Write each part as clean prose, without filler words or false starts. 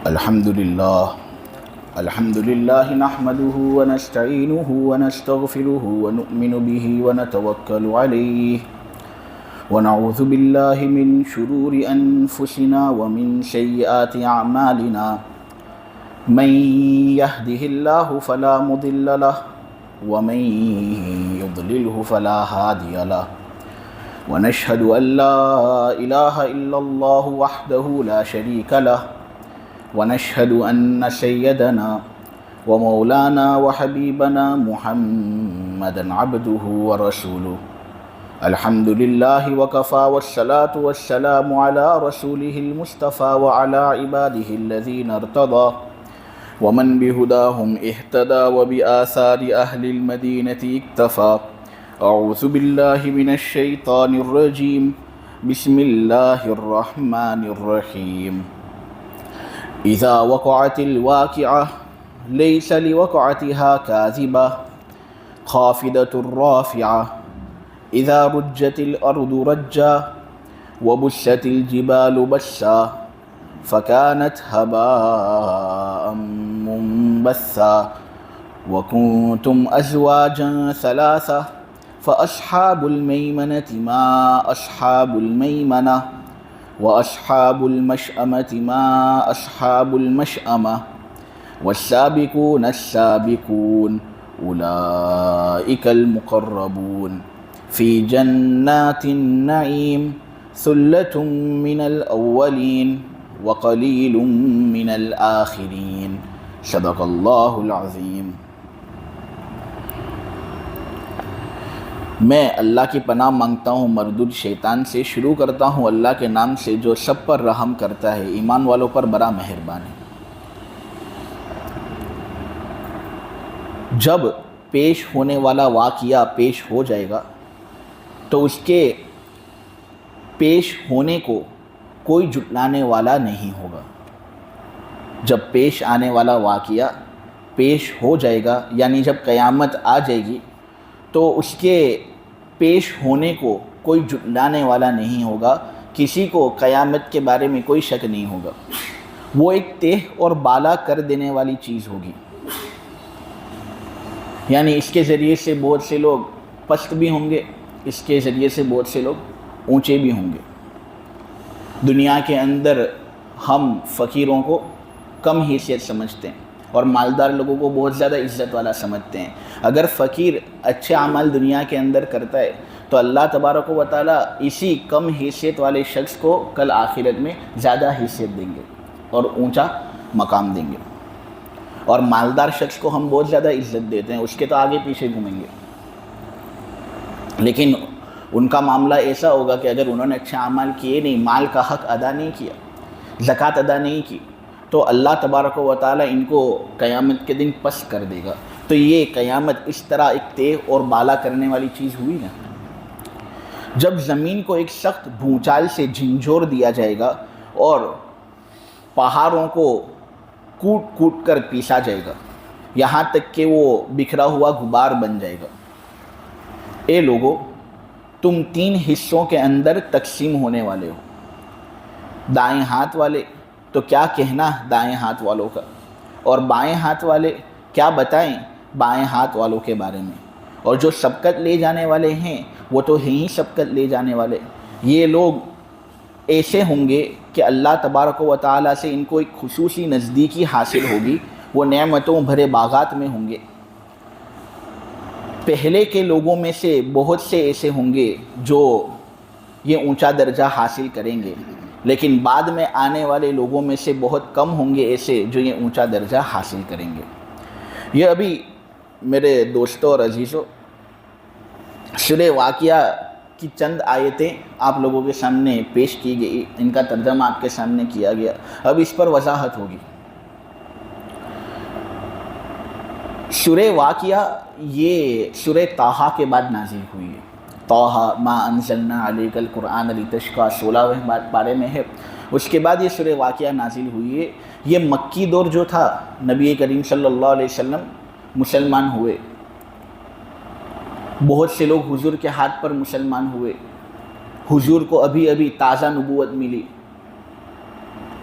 الحمد لله نحمده ونستعينه ونستغفره ونؤمن به ونتوكل عليه ونعوذ بالله من شرور أنفسنا ومن سيئات أعمالنا من يهده الله فلا مضل له ومن يضلله فلا هادي له ونشهد أن لا إله إلا الله وحده لا شريك له ونشهد أن سيدنا ومولانا وحبيبنا محمدا عبده ورسوله الحمد لله وكفى والصلاة والسلام على رسوله المصطفى وعلى عباده الذين ارتضى ومن بهداهم اهتدى وبآثار أهل المدينة اكتفى أعوذ بالله من الشيطان الرجيم بسم الله الرحمن الرحيم إذا وقعت الواقعة ليس لوقعتها كاذبة خافضة رافعة إذا رجت الأرض رجا وبست الجبال بسا فكانت هباء منبثا وكنتم أزواجا ثلاثة فأصحاب الميمنة ما أصحاب الميمنة وأصحاب المشأمة ما أصحاب المشأمة والسابقون السابقون أولئك المقربون في جنات النعيم ثلة من الأولين وقليل من الآخرين صدق الله العظيم. میں اللہ کی پناہ مانگتا ہوں مردود شیطان سے. شروع کرتا ہوں اللہ کے نام سے جو سب پر رحم کرتا ہے، ایمان والوں پر بڑا مہربان ہے. جب پیش ہونے والا واقعہ پیش ہو جائے گا تو اس کے پیش ہونے کو کوئی جھٹلانے والا نہیں ہوگا. جب پیش آنے والا واقعہ پیش ہو جائے گا یعنی جب قیامت آ جائے گی تو اس کے پیش ہونے کو کوئی جھٹلانے والا نہیں ہوگا. کسی کو قیامت کے بارے میں کوئی شک نہیں ہوگا. وہ ایک تہ اور بالا کر دینے والی چیز ہوگی. یعنی اس کے ذریعے سے بہت سے لوگ پست بھی ہوں گے، اس کے ذریعے سے بہت سے لوگ اونچے بھی ہوں گے. دنیا کے اندر ہم فقیروں کو کم حیثیت سمجھتے ہیں اور مالدار لوگوں کو بہت زیادہ عزت والا سمجھتے ہیں. اگر فقیر اچھے اعمال دنیا کے اندر کرتا ہے تو اللہ تبارک و تعالیٰ اسی کم حیثیت والے شخص کو کل آخرت میں زیادہ حیثیت دیں گے اور اونچا مقام دیں گے. اور مالدار شخص کو ہم بہت زیادہ عزت دیتے ہیں، اس کے تو آگے پیچھے گھومیں گے. لیکن ان کا معاملہ ایسا ہوگا کہ اگر انہوں نے اچھے اعمال کیے نہیں، مال کا حق ادا نہیں کیا، زکوٰۃ ادا نہیں کی، تو اللہ تبارک و تعالیٰ ان کو قیامت کے دن پست کر دے گا. تو یہ قیامت اس طرح ایک تیز اور بالا کرنے والی چیز ہوئی نا. جب زمین کو ایک سخت بھونچال سے جھنجھوڑ دیا جائے گا اور پہاڑوں کو کوٹ کوٹ کر پیسا جائے گا یہاں تک کہ وہ بکھرا ہوا غبار بن جائے گا. اے لوگو، تم 3 حصوں کے اندر تقسیم ہونے والے ہو. دائیں ہاتھ والے تو کیا کہنا دائیں ہاتھ والوں کا، اور بائیں ہاتھ والے کیا بتائیں بائیں ہاتھ والوں کے بارے میں. اور جو سبقت لے جانے والے ہیں وہ تو ہیں ہی سبقت لے جانے والے. یہ لوگ ایسے ہوں گے کہ اللہ تبارک و تعالیٰ سے ان کو ایک خصوصی نزدیکی حاصل ہوگی. وہ نعمتوں بھرے باغات میں ہوں گے. پہلے کے لوگوں میں سے بہت سے ایسے ہوں گے جو یہ اونچا درجہ حاصل کریں گے، لیکن بعد میں آنے والے لوگوں میں سے بہت کم ہوں گے ایسے جو یہ اونچا درجہ حاصل کریں گے. یہ ابھی میرے دوستوں اور عزیزوں سورہ واقعہ کی چند آیتیں آپ لوگوں کے سامنے پیش کی گئی، ان کا ترجمہ آپ کے سامنے کیا گیا. اب اس پر وضاحت ہوگی. سورہ واقعہ یہ سورہ طٰہٰ کے بعد نازل ہوئی ہے. طٰہٰ ما انزلنا علیک القرآن لتشقیٰ 16ویں پارے میں ہے. اس کے بعد یہ سورہ واقعہ نازل ہوئی ہے. یہ مکی دور جو تھا، نبی کریم صلی اللہ علیہ وسلم مسلمان ہوئے. بہت سے لوگ حضور کے ہاتھ پر مسلمان ہوئے. حضور کو ابھی ابھی تازہ نبوت ملی.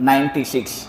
96।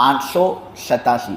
887,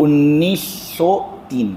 1903,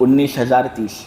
19,030।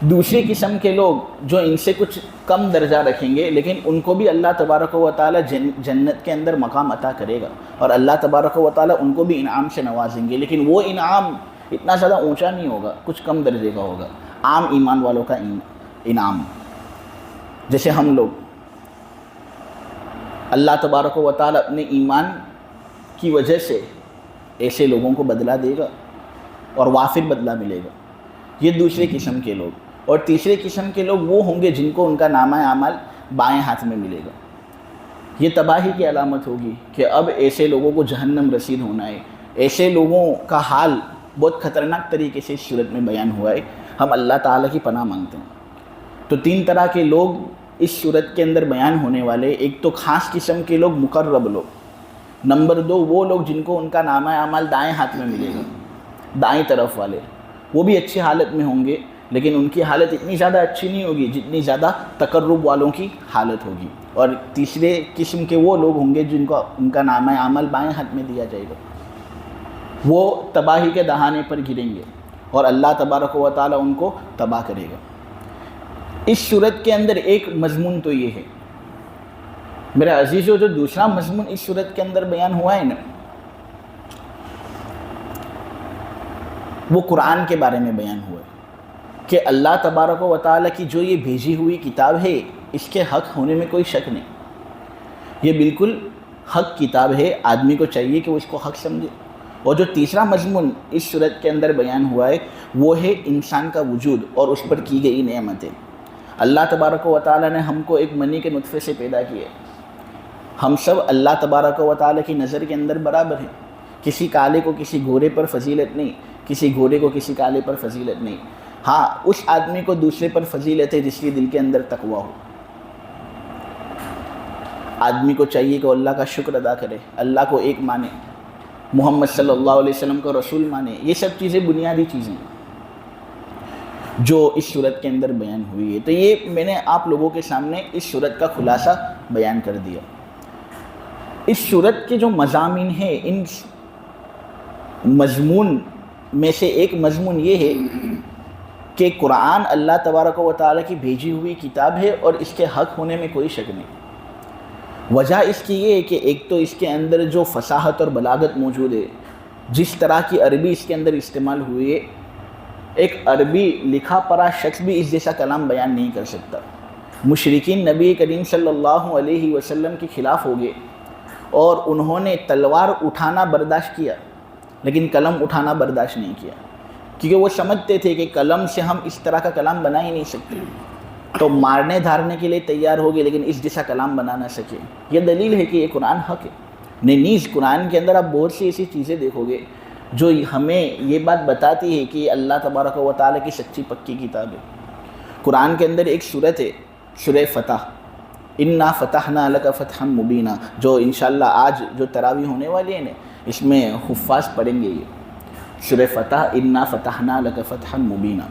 دوسری قسم کے لوگ جو ان سے کچھ کم درجہ رکھیں گے لیکن ان کو بھی اللہ تبارک و تعالی جنت کے اندر مقام عطا کرے گا، اور اللہ تبارک و تعالی ان کو بھی انعام سے نوازیں گے، لیکن وہ انعام اتنا زیادہ اونچا نہیں ہوگا، کچھ کم درجے کا ہوگا، عام ایمان والوں کا انعام۔ جیسے ہم لوگ اللہ تبارک و تعالی اپنے ایمان کی وجہ سے ایسے لوگوں کو بدلہ دے گا اور وافر بدلہ ملے گا، یہ دوسرے قسم کے لوگ۔ اور تیسرے قسم کے لوگ وہ ہوں گے جن کو ان کا نامہ اعمال بائیں ہاتھ میں ملے گا۔ یہ تباہی کی علامت ہوگی کہ اب ایسے لوگوں کو جہنم رسید ہونا ہے۔ ایسے لوگوں کا حال بہت خطرناک طریقے سے اس صورت میں بیان ہوا ہے، ہم اللہ تعالیٰ کی پناہ مانگتے ہیں۔ تو تین طرح کے لوگ اس صورت کے اندر بیان ہونے والے، ایک تو خاص قسم کے لوگ، مقرب لوگ، نمبر دو وہ لوگ جن کو ان کا نامہ اعمال دائیں ہاتھ میں ملے گا، دائیں طرف والے، وہ بھی اچھی حالت میں ہوں گے لیکن ان کی حالت اتنی زیادہ اچھی نہیں ہوگی جتنی زیادہ تقرب والوں کی حالت ہوگی۔ اور تیسرے قسم کے وہ لوگ ہوں گے جن کو ان کا نامہ اعمال بائیں ہاتھ میں دیا جائے گا، وہ تباہی کے دہانے پر گریں گے اور اللہ تبارک و تعالیٰ ان کو تباہ کرے گا۔ اس صورت کے اندر ایک مضمون تو یہ ہے میرے عزیزو، جو دوسرا مضمون اس صورت کے اندر بیان ہوا ہے نا، وہ قرآن کے بارے میں بیان ہوا ہے کہ اللہ تبارک و تعالیٰ کی جو یہ بھیجی ہوئی کتاب ہے اس کے حق ہونے میں کوئی شک نہیں، یہ بالکل حق کتاب ہے، آدمی کو چاہیے کہ وہ اس کو حق سمجھے۔ اور جو تیسرا مضمون اس صورت کے اندر بیان ہوا ہے وہ ہے انسان کا وجود اور اس پر کی گئی نعمتیں۔ اللہ تبارک و تعالیٰ نے ہم کو ایک منی کے نطفے سے پیدا کیا، ہم سب اللہ تبارک و تعالیٰ کی نظر کے اندر برابر ہیں، کسی کالے کو کسی گھورے پر فضیلت نہیں، کسی گھوڑے کو کسی کالے پر فضیلت نہیں۔ ہاں، اس آدمی کو دوسرے پر فضیلت ہے جس کے دل کے اندر تقوی ہو۔ آدمی کو چاہیے کہ اللہ کا شکر ادا کرے، اللہ کو ایک مانے، محمد صلی اللہ علیہ وسلم کو رسول مانے۔ یہ سب چیزیں بنیادی چیزیں ہیں جو اس صورت کے اندر بیان ہوئی ہے۔ تو یہ میں نے آپ لوگوں کے سامنے اس صورت کا خلاصہ بیان کر دیا۔ اس صورت کے جو مضامین ہیں، ان مضمون میں سے ایک مضمون یہ ہے کہ قرآن اللہ تبارک و تعالیٰ کی بھیجی ہوئی کتاب ہے اور اس کے حق ہونے میں کوئی شک نہیں۔ وجہ اس کی یہ ہے کہ ایک تو اس کے اندر جو فصاحت اور بلاغت موجود ہے، جس طرح کی عربی اس کے اندر استعمال ہوئی ہے، ایک عربی لکھا پڑھا شخص بھی اس جیسا کلام بیان نہیں کر سکتا۔ مشرکین نبی کریم صلی اللہ علیہ وسلم کے خلاف ہو گئے اور انہوں نے تلوار اٹھانا برداشت کیا لیکن قلم اٹھانا برداشت نہیں کیا، کیونکہ وہ سمجھتے تھے کہ قلم سے ہم اس طرح کا کلام بنا ہی نہیں سکتے، تو مارنے دھارنے کے لیے تیار ہو گئے لیکن اس جیسا کلام بنا نہ سکے۔ یہ دلیل ہے کہ یہ قرآن حق ہے۔ نیز قرآن کے اندر آپ بہت سی ایسی چیزیں دیکھو گے جو ہمیں یہ بات بتاتی ہے کہ یہ اللہ تبارک و تعالیٰ کی سچی پکی کتاب ہے۔ قرآن کے اندر ایک سورت ہے، سورہ فتح، انا فتحنا لک فتحا مبینا، جو انشاءاللہ آج جو تراویح ہونے والی ہے نا اس میں حفاظ پڑھیں گے۔ یہ سورہ فتح، انا فتحنا لک فتحا مبینا،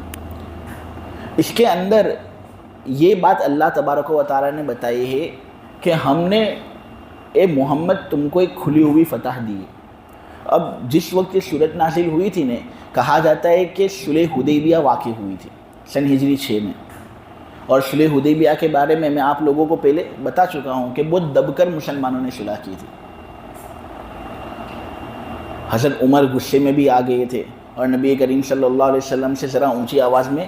اس کے اندر یہ بات اللہ تبارک و تعالیٰ نے بتائی ہے کہ ہم نے اے محمد تم کو ایک کھلی ہوئی فتح دی۔ اب جس وقت یہ صورت نازل ہوئی تھی نے، کہا جاتا ہے کہ صلح حدیبیہ واقع ہوئی تھی سن ہجری 6 میں، اور صلح حدیبیہ کے بارے میں آپ لوگوں کو پہلے بتا چکا ہوں کہ بہت دب کر مسلمانوں نے صلح کی تھی۔ حضرت عمر غصے میں بھی آ گئے تھے اور نبی کریم صلی اللہ علیہ وسلم سے ذرا اونچی آواز میں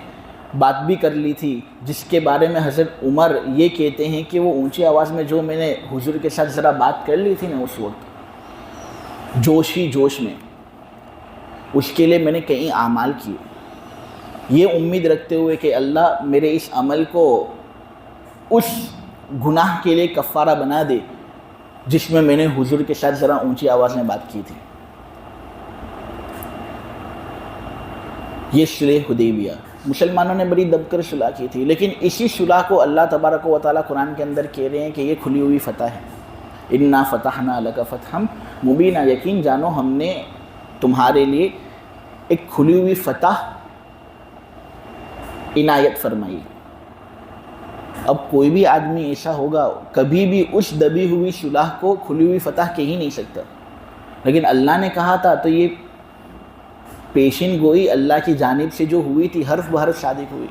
بات بھی کر لی تھی، جس کے بارے میں حضرت عمر یہ کہتے ہیں کہ وہ اونچی آواز میں جو میں نے حضور کے ساتھ ذرا بات کر لی تھی نا اس وقت جوش ہی جوش میں، اس کے لیے میں نے کئی اعمال کیے، یہ امید رکھتے ہوئے کہ اللہ میرے اس عمل کو اس گناہ کے لیے کفارہ بنا دے جس میں نے حضور کے ساتھ ذرا اونچی آواز میں بات کی تھی۔ یہ صلح حدیبیہ، مسلمانوں نے بڑی دب کر صلح کی تھی، لیکن اسی صلح کو اللہ تبارک و تعالیٰ قرآن کے اندر کہہ رہے ہیں کہ یہ کھلی ہوئی فتح ہے۔ انا فتحنا لک فتحا مبینا، یقین جانو ہم نے تمہارے لیے ایک کھلی ہوئی فتح عنایت فرمائی۔ اب کوئی بھی آدمی ایسا ہوگا کبھی بھی اس دبی ہوئی صلح کو کھلی ہوئی فتح کہہ ہی نہیں سکتا، لیکن اللہ نے کہا تھا تو یہ پیشین گوئی اللہ کی جانب سے جو ہوئی تھی حرف بحرف صادق ہوئی۔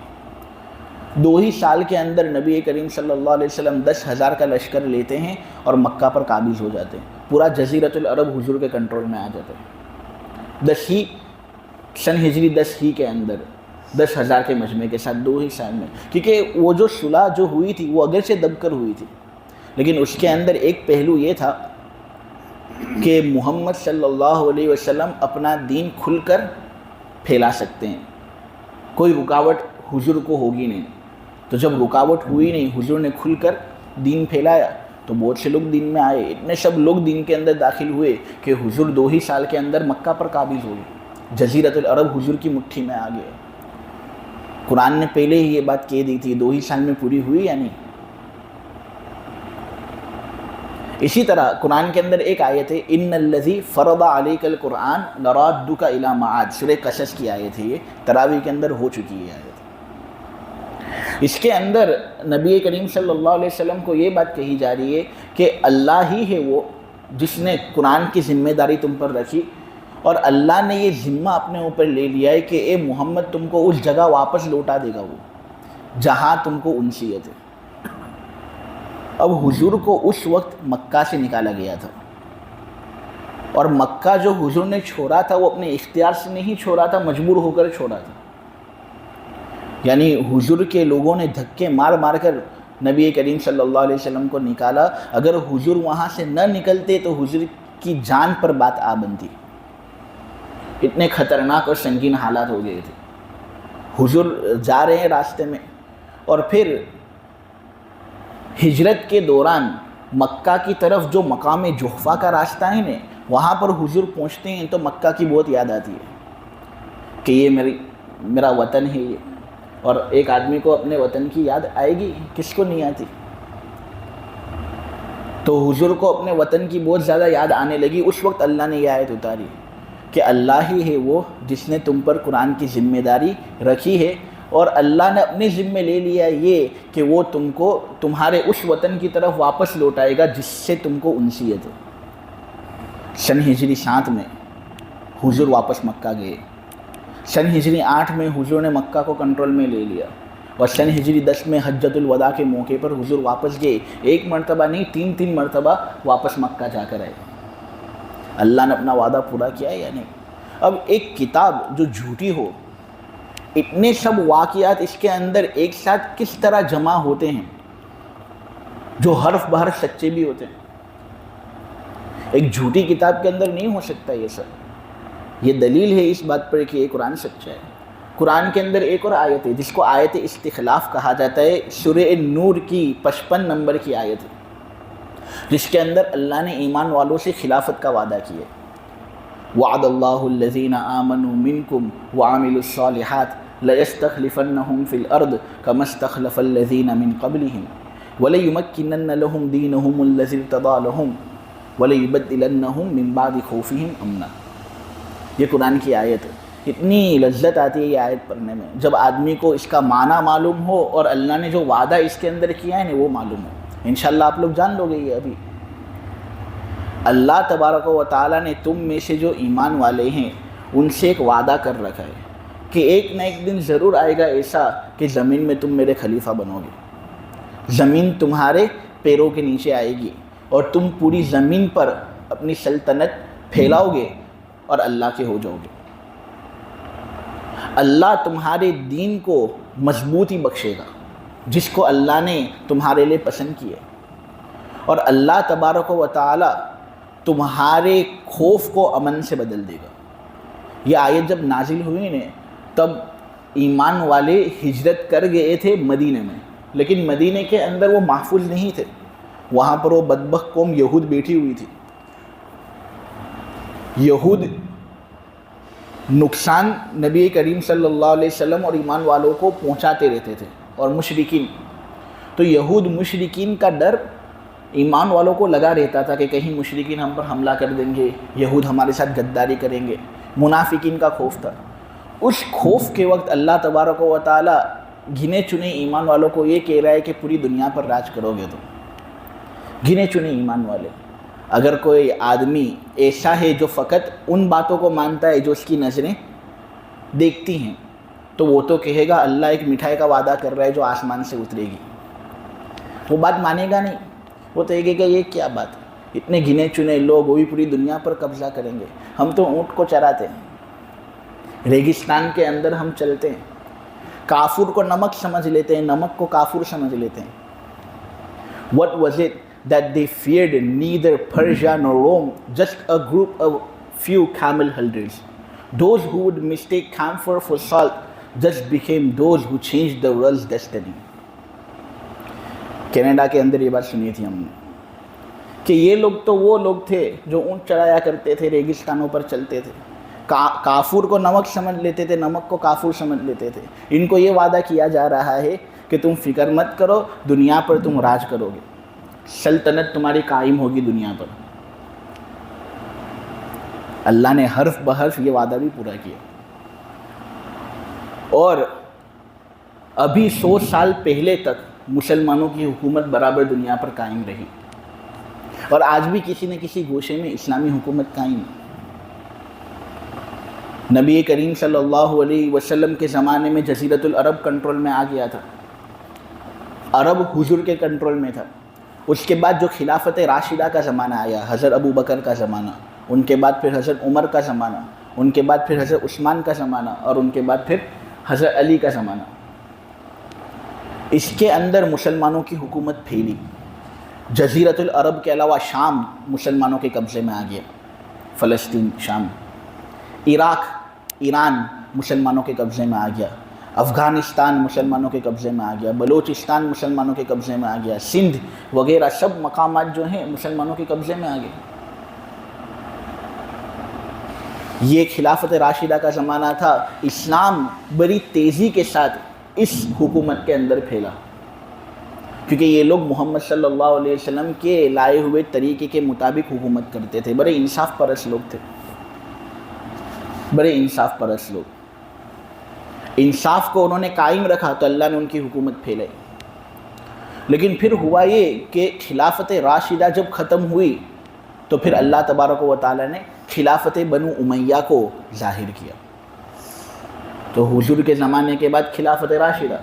2 ہی سال کے اندر نبی کریم صلی اللہ علیہ وسلم 10,000 کا لشکر لیتے ہیں اور مکہ پر قابض ہو جاتے ہیں. پورا جزیرۃ العرب حضور کے کنٹرول میں آ جاتا ہے. 10 ہی سن ہجری 10 ہی کے اندر 10,000 کے مجمع کے ساتھ 2 ہی سال میں. کیونکہ وہ جو صلح جو ہوئی تھی وہ اگرچہ دب کر ہوئی تھی، لیکن اس کے اندر ایک پہلو یہ تھا کہ محمد صلی اللہ علیہ وسلم اپنا دین کھل کر پھیلا سکتے ہیں، کوئی رکاوٹ حضور کو ہوگی نہیں. تو جب رکاوٹ ہوئی نہیں، حضور نے کھل کر دین پھیلایا تو بہت سے لوگ دین میں آئے. اتنے سب لوگ دین کے اندر داخل ہوئے کہ حضور 2 ہی سال کے اندر مکہ پر قابض ہو گئے. جزیرۃ العرب حضور کی مٹھی میں آ گئے. قرآن نے پہلے ہی یہ بات کہہ دی تھی، 2 ہی سال میں پوری ہوئی یا نہیں. اسی طرح قرآن کے اندر ایک آیت ہے، ان الذی فرض علیک القرآن لرادک الی معاد، سورہ قصص کی آیت ہے. یہ تراویح کے اندر ہو چکی ہے آیت. اس کے اندر نبی کریم صلی اللہ علیہ وسلم کو یہ بات کہی جا رہی ہے کہ اللہ ہی ہے وہ جس نے قرآن کی ذمہ داری تم پر رکھی، اور اللہ نے یہ ذمہ اپنے اوپر لے لیا ہے کہ اے محمد تم کو اس جگہ واپس لوٹا دے گا وہ جہاں تم کو انسیت ہے. اب حضور کو اس وقت مکہ سے نکالا گیا تھا، اور مکہ جو حضور نے چھوڑا تھا وہ اپنے اختیار سے نہیں چھوڑا تھا، مجبور ہو کر چھوڑا تھا. یعنی حضور کے لوگوں نے دھکے مار مار کر نبی کریم صلی اللہ علیہ وسلم کو نکالا. اگر حضور وہاں سے نہ نکلتے تو حضور کی جان پر بات آ بنتی. اتنے خطرناک اور سنگین حالات ہو گئے تھے. حضور جا رہے ہیں راستے میں، اور پھر ہجرت کے دوران مکہ کی طرف جو مقام جحفہ کا راستہ ہے نا، وہاں پر حضور پہنچتے ہیں تو مکہ کی بہت یاد آتی ہے کہ یہ میرا وطن ہے یہ. اور ایک آدمی کو اپنے وطن کی یاد آئے گی، کس کو نہیں آتی. تو حضور کو اپنے وطن کی بہت زیادہ یاد آنے لگی. اس وقت اللہ نے یہ آیت اتاری کہ اللہ ہی ہے وہ جس نے تم پر قرآن کی ذمہ داری رکھی ہے، اور اللہ نے اپنے ذمہ لے لیا یہ کہ وہ تم کو تمہارے اس وطن کی طرف واپس لوٹائے گا جس سے تم کو انسیت ہے. سن ہجری 7 میں حضور واپس مکہ گئے. سن ہجری 8 میں حضور نے مکہ کو کنٹرول میں لے لیا، اور سن ہجری 10 میں حجۃ الوداع کے موقع پر حضور واپس گئے. 1 مرتبہ نہیں، 3 مرتبہ واپس مکہ جا کر آئے. اللہ نے اپنا وعدہ پورا کیا ہے یا نہیں. اب ایک کتاب جو جھوٹی ہو، اتنے سب واقعات اس کے اندر ایک ساتھ کس طرح جمع ہوتے ہیں جو حرف بحرف سچے بھی ہوتے ہیں. ایک جھوٹی کتاب کے اندر نہیں ہو سکتا یہ سب. یہ دلیل ہے اس بات پر کہ یہ قرآن سچا ہے. قرآن کے اندر ایک اور آیت ہے جس کو آیت استخلاف کہا جاتا ہے. سورہ نور کی 55 نمبر کی آیت ہے، جس کے اندر اللہ نے ایمان والوں سے خلافت کا وعدہ کیا. وعد اللہ الذین آمنوا منکم وعملوا الصالحات لَيَسْتَخْلِفَنَّهُمْ فِي الْأَرْضِ كَمَا اسْتَخْلَفَ الَّذِينَ مِنْ قَبْلِهِمْ وَلَيُمَكِّنَنَّ لَهُمْ دِينَهُمُ الَّذِي ارْتَضَىٰ لَهُمْ وَلَيُبَدِّلَنَّهُمْ مِنْ بَعْدِ خَوْفِهِمْ أَمْنًا. یہ قرآن کی آیت ہے. اتنی لذت آتی ہے یہ آیت پڑھنے میں جب آدمی کو اس کا معنی معلوم ہو اور اللہ نے جو وعدہ اس کے اندر کیا ہے نا وہ معلوم ہو. انشاءاللہ آپ لوگ جان لو گے. یہ ابھی اللہ تبارک و تعالیٰ نے تم میں سے جو ایمان والے ہیں ان سے ایک وعدہ کر رکھا ہے کہ ایک نہ ایک دن ضرور آئے گا ایسا کہ زمین میں تم میرے خلیفہ بنو گے. زمین تمہارے پیروں کے نیچے آئے گی اور تم پوری زمین پر اپنی سلطنت پھیلاؤ گے اور اللہ کے ہو جاؤ گے. اللہ تمہارے دین کو مضبوطی بخشے گا جس کو اللہ نے تمہارے لیے پسند کیا، اور اللہ تبارک و تعالی تمہارے خوف کو امن سے بدل دے گا. یہ آیت جب نازل ہوئی نا تب ایمان والے ہجرت کر گئے تھے مدینے میں، لیکن مدینے کے اندر وہ محفوظ نہیں تھے. وہاں پر وہ بدبخت قوم یہود بیٹھی ہوئی تھی. یہود نقصان نبی کریم صلی اللہ علیہ وسلم اور ایمان والوں کو پہنچاتے رہتے تھے، اور مشرکین. تو یہود مشرکین کا ڈر ایمان والوں کو لگا رہتا تھا کہ کہیں مشرکین ہم پر حملہ کر دیں گے، یہود ہمارے ساتھ غداری کریں گے. منافقین کا خوف تھا. اس خوف کے وقت اللہ تبارک و تعالی گنے چنے ایمان والوں کو یہ کہہ رہا ہے کہ پوری دنیا پر راج کرو گے تم. گنے چنے ایمان والے. اگر کوئی آدمی ایسا ہے جو فقط ان باتوں کو مانتا ہے جو اس کی نظریں دیکھتی ہیں، تو وہ تو کہے گا اللہ ایک مٹھائی کا وعدہ کر رہا ہے جو آسمان سے اترے گی، وہ بات مانے گا نہیں، وہ تو کہے گا یہ کیا بات، اتنے گنے چنے لوگ وہی پوری دنیا پر قبضہ کریں گے، ہم تو اونٹ کو چراتے ہیں، ریگستان کے اندر ہم چلتے ہیں، کافور کو نمک سمجھ لیتے ہیں، نمک کو کافر سمجھ لیتے ہیں۔ What was it that they feared neither Persia nor Rome, just a group of few camel herders. Those who would mistake camphor for salt just became those who changed the world's destiny. Canada کے اندر یہ بات سنی تھی ہم نے کہ یہ لوگ تو وہ لوگ تھے جو اونٹ چرایا کرتے تھے، ریگستانوں پر چلتے تھے، کافر کو نمک سمجھ لیتے تھے، نمک کو کافر سمجھ لیتے تھے۔ ان کو یہ وعدہ کیا جا رہا ہے کہ تم فکر مت کرو، دنیا پر تم راج کرو گے، سلطنت تمہاری قائم ہوگی دنیا پر۔ اللہ نے حرف بحرف یہ وعدہ بھی پورا کیا، اور ابھی 100 سال پہلے تک مسلمانوں کی حکومت برابر دنیا پر قائم رہی، اور آج بھی کسی نہ کسی گوشے میں اسلامی حکومت قائم ہے۔ نبی کریم صلی اللہ علیہ وسلم کے زمانے میں جزیرۃ العرب کنٹرول میں آ گیا تھا، عرب حضور کے کنٹرول میں تھا۔ اس کے بعد جو خلافت راشدہ کا زمانہ آیا، حضرت ابو بکر کا زمانہ، ان کے بعد پھر حضرت عمر کا زمانہ، ان کے بعد پھر حضرت عثمان کا زمانہ، اور ان کے بعد پھر حضرت علی کا زمانہ، اس کے اندر مسلمانوں کی حکومت پھیلی۔ جزیرۃ العرب کے علاوہ شام مسلمانوں کے قبضے میں آ گیا، فلسطین، شام، عراق، ایران مسلمانوں کے قبضے میں آ گیا، افغانستان مسلمانوں کے قبضے میں آ گیا، بلوچستان مسلمانوں کے قبضے میں آ گیا، سندھ وغیرہ سب مقامات جو ہیں مسلمانوں کے قبضے میں آ گئے۔ یہ خلافت راشدہ کا زمانہ تھا۔ اسلام بڑی تیزی کے ساتھ اس حکومت کے اندر پھیلا، کیونکہ یہ لوگ محمد صلی اللہ علیہ وسلم کے لائے ہوئے طریقے کے مطابق حکومت کرتے تھے، بڑے انصاف پرست لوگ تھے، بڑے انصاف پرست لوگ۔ انصاف کو انہوں نے قائم رکھا تو اللہ نے ان کی حکومت پھیلائی۔ لیکن پھر ہوا یہ کہ خلافت راشدہ جب ختم ہوئی تو پھر اللہ تبارک و تعالیٰ نے خلافت بنو امیہ کو ظاہر کیا۔ تو حضور کے زمانے کے بعد خلافت راشدہ،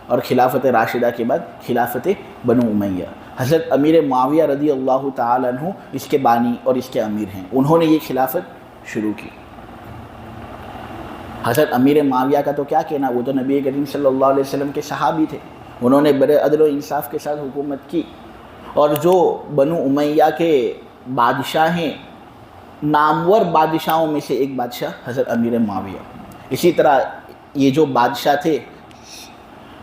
اور خلافت راشدہ کے بعد خلافت بنو امیہ۔ حضرت امیر معاویہ رضی اللہ تعالیٰ عنہ اس کے بانی اور اس کے امیر ہیں، انہوں نے یہ خلافت شروع کی۔ حضرت امیر معاویہ کا تو کیا کہنا، وہ تو نبی کریم صلی اللہ علیہ وسلم کے صحابی تھے، انہوں نے بڑے عدل و انصاف کے ساتھ حکومت کی۔ اور جو بنو امیہ کے بادشاہ ہیں، نامور بادشاہوں میں سے ایک بادشاہ حضرت امیر معاویہ۔ اسی طرح یہ جو بادشاہ تھے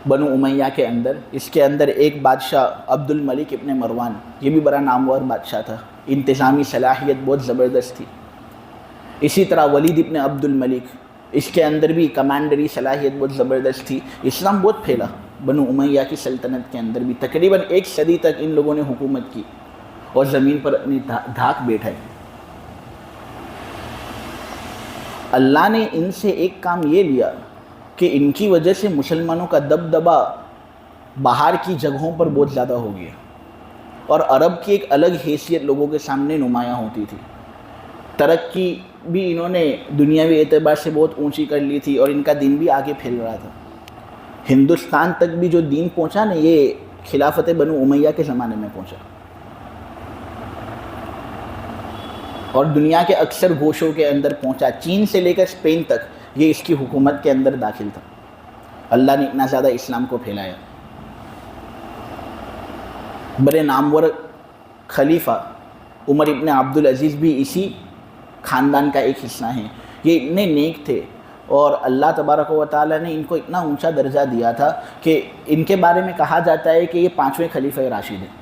بنو امیہ کے اندر، اس کے اندر ایک بادشاہ عبد الملک ابن مروان، یہ بھی بڑا نامور بادشاہ تھا، انتظامی صلاحیت بہت زبردست تھی۔ اسی طرح ولید ابن عبد الملک، اس کے اندر بھی کمانڈری صلاحیت بہت زبردست تھی۔ اسلام بہت پھیلا بنو امیہ کی سلطنت کے اندر بھی، تقریباً 1 صدی تک ان لوگوں نے حکومت کی اور زمین پر اپنی دھاک بیٹھائی۔ اللہ نے ان سے ایک کام یہ لیا کہ ان کی وجہ سے مسلمانوں کا دبدبا باہر کی جگہوں پر بہت زیادہ ہو گیا، اور عرب کی ایک الگ حیثیت لوگوں کے سامنے نمایاں ہوتی تھی۔ ترقی بھی انہوں نے دنیاوی اعتبار سے بہت اونچی کر لی تھی، اور ان کا دین بھی آگے پھیل رہا تھا۔ ہندوستان تک بھی جو دین پہنچا نا، یہ خلافت بنو امیہ کے زمانے میں پہنچا، اور دنیا کے اکثر گوشوں کے اندر پہنچا، چین سے لے کر اسپین تک یہ اس کی حکومت کے اندر داخل تھا۔ اللہ نے اتنا زیادہ اسلام کو پھیلایا۔ بڑے نامور خلیفہ عمر ابن عبدالعزیز بھی اسی خاندان کا ایک حصہ ہیں۔ یہ اتنے نیک تھے، اور اللہ تبارک و تعالیٰ نے ان کو اتنا اونچا درجہ دیا تھا کہ ان کے بارے میں کہا جاتا ہے کہ یہ 5ویں خلیفہ راشد ہیں۔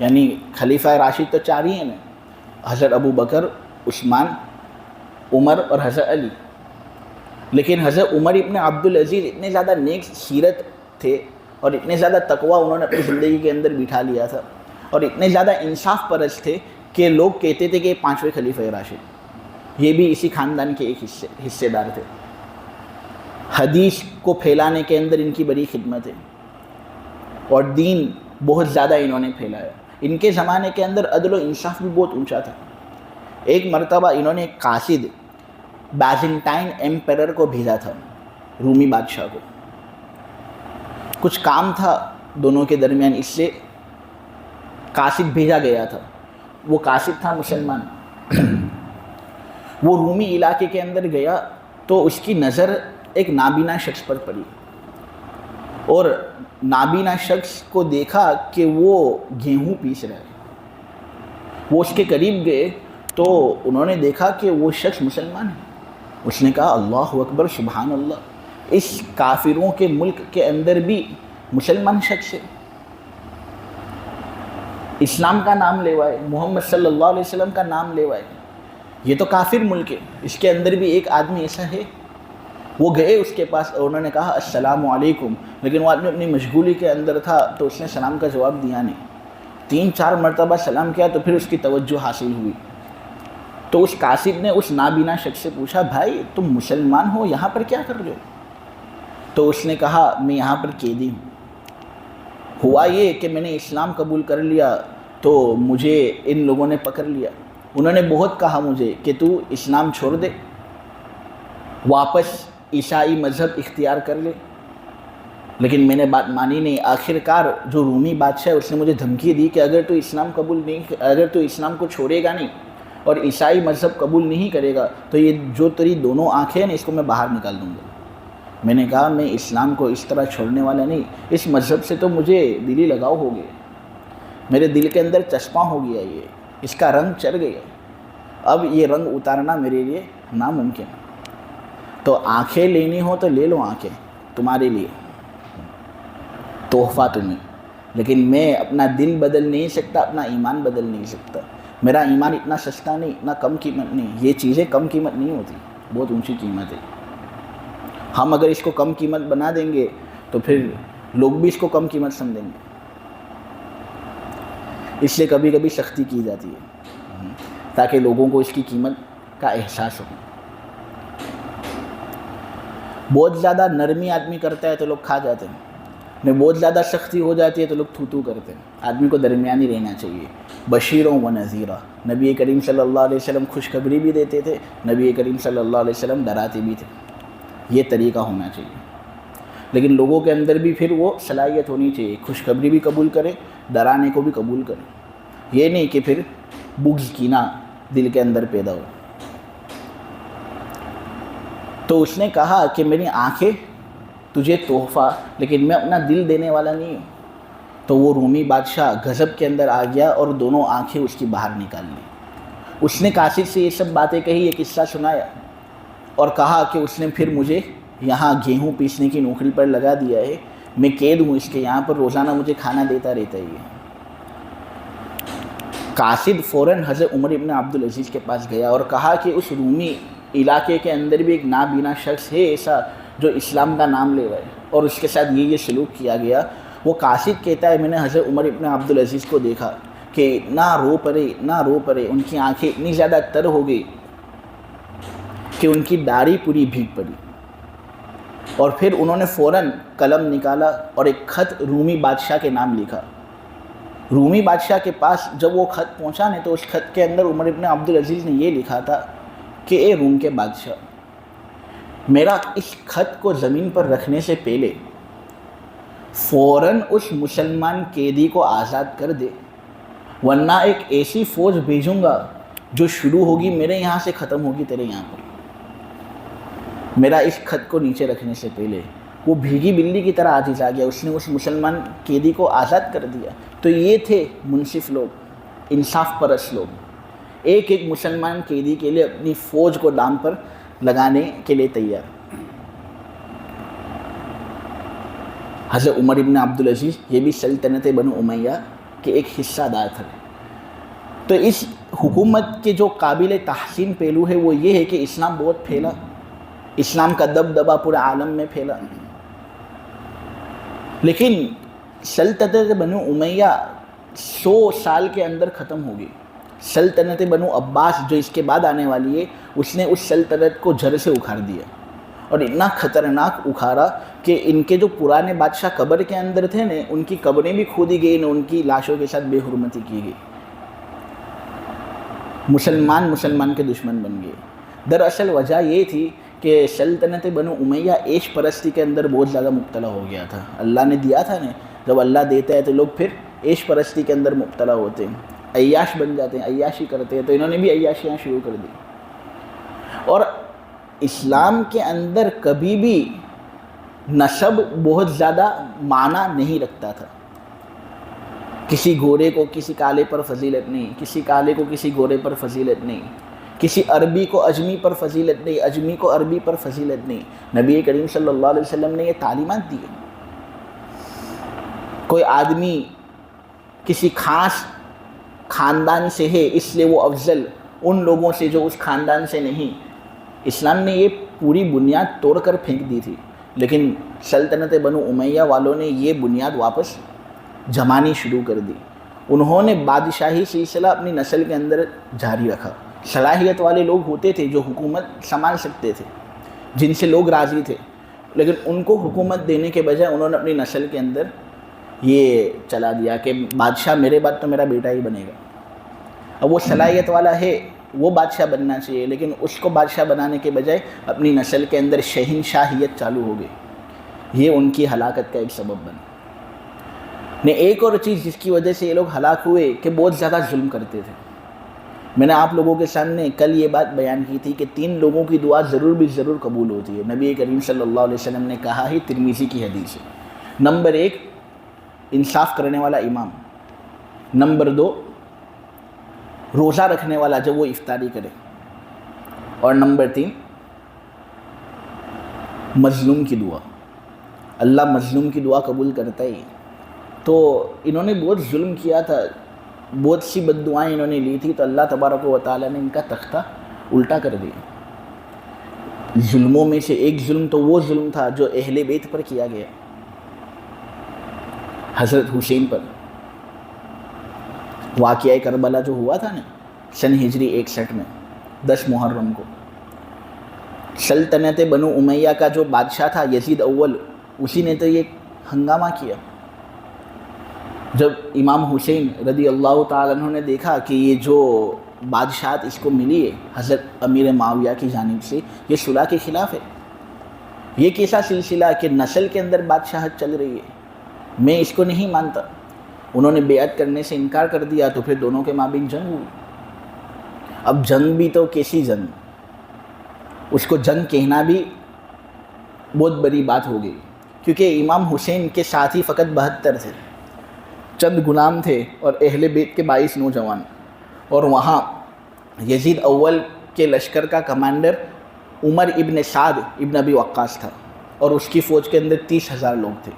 یعنی خلیفہ راشد تو 4 ہی ہیں نا، حضرت ابو بکر، عثمان، عمر اور حضرت علی، لیکن حضرت عمر ابن عبدالعزیز اتنے زیادہ نیک سیرت تھے، اور اتنے زیادہ تقویٰ انہوں نے اپنی زندگی کے اندر بٹھا لیا تھا، اور اتنے زیادہ انصاف پرست تھے کہ لوگ کہتے تھے کہ یہ 5ویں خلیفہ راشد، یہ بھی اسی خاندان کے ایک حصے دار تھے۔ حدیث کو پھیلانے کے اندر ان کی بڑی خدمت ہے، اور دین بہت زیادہ انہوں نے پھیلایا۔ ان کے زمانے کے اندر عدل و انصاف بھی بہت اونچا تھا۔ ایک مرتبہ انہوں نے ایک قاصد بیزنٹائن ایمپیرر کو بھیجا تھا رومی بادشاہ کو. کچھ کام تھا دونوں کے درمیان، اس سے قاصد بھیجا گیا تھا. وہ قاصد تھا مسلمان. وہ رومی علاقے کے اندر گیا تو اس کی نظر ایک نابینا شخص پر پڑی، اور نابینا شخص کو دیکھا کہ وہ گیہوں پیس رہا ہے. وہ اس کے قریب گئے تو انہوں نے دیکھا کہ وہ شخص مسلمان ہے. اس نے کہا اللہ اکبر سبحان اللہ، اس کافروں کے ملک کے اندر بھی مسلمان شخص ہے، اسلام کا نام لیوائے، محمد صلی اللہ علیہ وسلم کا نام لیوائے. یہ تو کافر ملک ہے، اس کے اندر بھی ایک آدمی ایسا ہے. وہ گئے اس کے پاس اور انہوں نے کہا السلام علیکم، لیکن وہ آدمی اپنی مشغولی کے اندر تھا تو اس نے سلام کا جواب دیا نہیں. 3-4 مرتبہ سلام کیا تو پھر اس کی توجہ حاصل ہوئی. تو اس قاصد نے اس نابینا شخص سے پوچھا بھائی تم مسلمان ہو، یہاں پر کیا کر رہے ہو؟ تو اس نے کہا میں یہاں پر قیدی ہوں. ہوا یہ کہ میں نے اسلام قبول کر لیا تو مجھے ان لوگوں نے پکڑ لیا. انہوں نے بہت کہا مجھے کہ تو اسلام چھوڑ دے، واپس عیسائی مذہب اختیار کر لے، لیکن میں نے بات مانی نہیں. آخرکار جو رومی بادشاہ ہے اس نے مجھے دھمکی دی کہ اگر تو اسلام کو چھوڑے گا نہیں اور عیسائی مذہب قبول نہیں کرے گا تو یہ جو تیری دونوں آنکھیں ہیں اس کو میں باہر نکال دوں گا. میں نے کہا میں اسلام کو اس طرح چھوڑنے والا نہیں، اس مذہب سے تو مجھے دلی لگاؤ ہو گیا، میرے دل کے اندر چسپاں ہو گیا، یہ اس کا رنگ چڑھ گیا، اب یہ رنگ اتارنا میرے لیے ناممکن. تو آنکھیں لینی ہو تو لے لو، آنکھیں تمہارے لیے تحفہ تمہیں، لیکن میں اپنا دل بدل نہیں سکتا، اپنا ایمان بدل نہیں سکتا. میرا ایمان اتنا سستا نہیں، اتنا کم قیمت نہیں. یہ چیزیں کم قیمت نہیں ہوتی، بہت اونچی قیمت ہے. ہم اگر اس کو کم قیمت بنا دیں گے تو پھر لوگ بھی اس کو کم قیمت سمجھیں گے. اس لیے کبھی کبھی سختی کی جاتی ہے تاکہ لوگوں کو اس کی قیمت کا احساس ہو. بہت زیادہ نرمی آدمی کرتا ہے تو لوگ کھا جاتے ہیں، میں بہت زیادہ سختی ہو جاتی ہے تو لوگ تھو کرتے ہیں. آدمی کو درمیانی رہنا چاہیے. بشیروں و نذیرہ، نبی کریم صلی اللہ علیہ وسلم خوشخبری بھی دیتے تھے، نبی کریم صلی اللہ علیہ وسلم ڈراتے بھی تھے. یہ طریقہ ہونا چاہیے. لیکن لوگوں کے اندر بھی پھر وہ صلاحیت ہونی چاہیے، خوشخبری بھی قبول کرے، ڈرانے کو بھی قبول کرے. یہ نہیں کہ پھر بغض کینہ دل کے اندر پیدا ہو. تو اس نے کہا کہ میری آنکھیں تجھے تحفہ، لیکن میں اپنا دل دینے والا نہیں ہوں. تو وہ رومی بادشاہ غضب کے اندر آ گیا اور دونوں آنکھیں اس کی باہر نکال لی. اس نے قاصد سے یہ سب باتیں کہی، یہ قصہ سنایا اور کہا کہ اس نے پھر مجھے یہاں گیہوں پیسنے کی نوکری پر لگا دیا ہے، میں قید ہوں اس کے، یہاں پر روزانہ مجھے کھانا دیتا رہتا ہے. قاصد فوراً حضرت عمر ابن عبدالعزیز کے پاس گیا اور کہا کہ اس رومی علاقے کے اندر بھی ایک نابینا شخص ہے ایسا جو اسلام کا نام لے رہا ہے اور اس کے ساتھ یہ سلوک کیا گیا. وہ قاصد کہتا ہے میں نے حضرت عمر ابن عبدالعزیز کو دیکھا کہ نہ رو پڑے، ان کی آنکھیں اتنی زیادہ تر ہو گئی کہ ان کی داڑھی پوری بھیگ پڑی. اور پھر انہوں نے فوراً قلم نکالا اور ایک خط رومی بادشاہ کے نام لکھا. رومی بادشاہ کے پاس جب وہ خط پہنچا نہیں تو اس خط کے اندر عمر ابن عبدالعزیز نے یہ لکھا تھا کہ اے روم کے بادشاہ، میرا اس خط کو زمین پر رکھنے سے پہلے فوراً اس مسلمان قیدی کو آزاد کر دے، ورنہ ایک ایسی فوج بھیجوں گا جو شروع ہوگی میرے یہاں سے ختم ہوگی تیرے یہاں پر. میرا اس خط کو نیچے رکھنے سے پہلے وہ بھیگی بلی کی طرح عاجز آ گیا، اس نے اس مسلمان قیدی کو آزاد کر دیا. تو یہ تھے منصف لوگ، انصاف پرست لوگ، ایک ایک مسلمان قیدی کے لیے اپنی فوج کو دام پر لگانے کے لیے تیار. حضرت عمر ابن عبدالعزیز یہ بھی سلطنت بنو امیہ کے ایک حصہ دار تھے. تو اس حکومت کے جو قابل تحسین پہلو ہے وہ یہ ہے کہ اسلام بہت پھیلا، اسلام کا دبدبا پورے عالم میں پھیلا. لیکن سلطنت بنو امیہ 100 سال کے اندر ختم ہو گئی. سلطنت بنو عباس جو اس کے بعد آنے والی ہے اس نے اس سلطنت کو جڑ سے اکھاڑ دیا، اور اتنا خطرناک اکھاڑا کہ ان کے جو پرانے بادشاہ قبر کے اندر تھے نا، ان کی قبریں بھی کھودی گئی، ان کی لاشوں کے ساتھ بے حرمتی کی گئی. مسلمان کے دشمن بن گئے. دراصل وجہ یہ تھی کہ سلطنت بنو امیہ عیش پرستی کے اندر بہت زیادہ مبتلا ہو گیا تھا. اللہ نے دیا تھا نا, جب اللہ دیتا ہے تو لوگ پھر عیش پرستی کے اندر مبتلا ہوتے ہیں, عیاش بن جاتے ہیں, عیاشی کرتے ہیں. تو انہوں نے بھی عیاشیاں شروع کر دی. اور اسلام کے اندر کبھی بھی نسب بہت زیادہ معنی نہیں رکھتا تھا. کسی گورے کو کسی کالے پر فضیلت نہیں, کسی کالے کو کسی گورے پر فضیلت نہیں, کسی عربی کو اجمی پر فضیلت نہیں, اجمی کو عربی پر فضیلت نہیں. نبی کریم صلی اللہ علیہ وسلم نے یہ تعلیمات دی ہیں. کوئی آدمی کسی خاص خاندان سے ہے اس لیے وہ افضل ان لوگوں سے جو اس خاندان سے نہیں. اسلام نے یہ پوری بنیاد توڑ کر پھینک دی تھی, لیکن سلطنت بنو امیہ والوں نے یہ بنیاد واپس جمانی شروع کر دی. انہوں نے بادشاہی سلسلہ اپنی نسل کے اندر جاری رکھا. صلاحیت والے لوگ ہوتے تھے جو حکومت سنبھال سکتے تھے, جن سے لوگ راضی تھے, لیکن ان کو حکومت دینے کے بجائے انہوں نے اپنی نسل کے اندر یہ چلا دیا کہ بادشاہ میرے بعد تو میرا بیٹا ہی بنے گا. اب وہ صلاحیت والا ہے, وہ بادشاہ بننا چاہیے, لیکن اس کو بادشاہ بنانے کے بجائے اپنی نسل کے اندر شہنشاہیت چالو ہو گئی. یہ ان کی ہلاکت کا ایک سبب بنا. نے ایک اور چیز جس کی وجہ سے یہ لوگ ہلاک ہوئے کہ بہت زیادہ ظلم کرتے تھے. میں نے آپ لوگوں کے سامنے کل یہ بات بیان کی تھی کہ 3 لوگوں کی دعا ضرور قبول ہوتی ہے. نبی کریم صلی اللہ علیہ وسلم نے کہا ہے, ترمذی کی حدیث ہے. نمبر 1 انصاف کرنے والا امام. نمبر 2 روزہ رکھنے والا جب وہ افطاری کرے. اور نمبر 3 مظلوم کی دعا. اللہ مظلوم کی دعا قبول کرتا ہی. تو انہوں نے بہت ظلم کیا تھا, بہت سی بد دعائیں انہوں نے لی تھی, تو اللہ تبارک و تعالیٰ نے ان کا تختہ الٹا کر دیا. ظلموں میں سے ایک ظلم تو وہ ظلم تھا جو اہل بیت پر کیا گیا, حضرت حسین پر. واقعہ کربلا جو ہوا تھا نا سن ہجری 61 میں 10 محرم کو, سلطنت بنو امیہ کا جو بادشاہ تھا یزید اول, اسی نے تو یہ ہنگامہ کیا. جب امام حسین رضی اللہ تعالیٰ عنہ نے دیکھا کہ یہ جو بادشاہت اس کو ملی ہے حضرت امیر معاویہ کی جانب سے, یہ صلح کے خلاف ہے. یہ کیسا سلسلہ کہ نسل کے اندر بادشاہت چل رہی ہے, میں اس کو نہیں مانتا. انہوں نے بیعت کرنے سے انکار کر دیا, تو پھر دونوں کے مابین جنگ ہوئی. اب جنگ بھی تو کیسی جنگ, اس کو جنگ کہنا بھی بہت بڑی بات ہو گئی, کیونکہ امام حسین کے ساتھی فقط 72 تھے, چند غلام تھے اور اہل بیت کے 22 نوجوان. اور وہاں یزید اول کے لشکر کا کمانڈر عمر ابن سعد ابن ابی وقاص تھا, اور اس کی فوج کے اندر 30,000 لوگ تھے.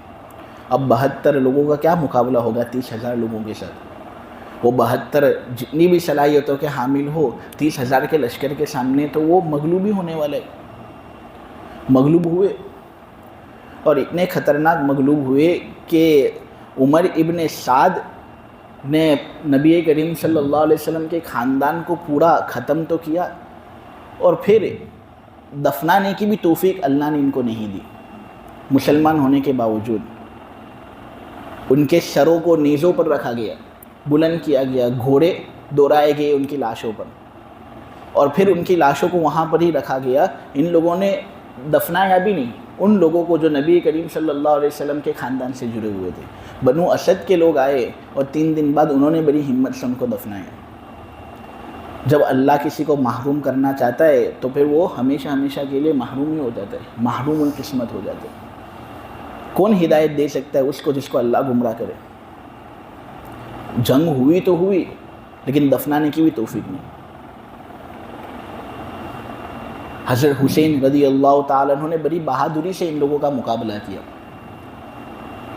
اب 72 لوگوں کا کیا مقابلہ ہوگا 30,000 لوگوں کے ساتھ. وہ 72 جتنی بھی صلاحیتوں کے حامل ہو, 30,000 کے لشکر کے سامنے تو وہ مغلوب ہی ہونے والے. مغلوب ہوئے, اور اتنے خطرناک مغلوب ہوئے کہ عمر ابن سعد نے نبی کریم صلی اللہ علیہ وسلم کے خاندان کو پورا ختم تو کیا, اور پھر دفنانے کی بھی توفیق اللہ نے ان کو نہیں دی. مسلمان ہونے کے باوجود ان کے سروں کو نیزوں پر رکھا گیا, بلند کیا گیا, گھوڑے دوڑائے گئے ان کی لاشوں پر, اور پھر ان کی لاشوں کو وہاں پر ہی رکھا گیا. ان لوگوں نے دفنایا بھی نہیں ان لوگوں کو جو نبی کریم صلی اللہ علیہ وسلم کے خاندان سے جڑے ہوئے تھے. بنو اسد کے لوگ آئے اور 3 دن بعد انہوں نے بڑی ہمت سے ان کو دفنایا. جب اللہ کسی کو محروم کرنا چاہتا ہے تو پھر وہ ہمیشہ ہمیشہ کے لیے محروم ہی ہو جاتا ہے, محروم القسمت ہو جاتا ہے. کون ہدایت دے سکتا ہے اس کو جس کو اللہ گمراہ کرے. جنگ ہوئی تو ہوئی, لیکن دفنانے کی بھی توفیق نہیں. حضرت حسین رضی اللہ تعالیٰ عنہ نے بڑی بہادری سے ان لوگوں کا مقابلہ کیا.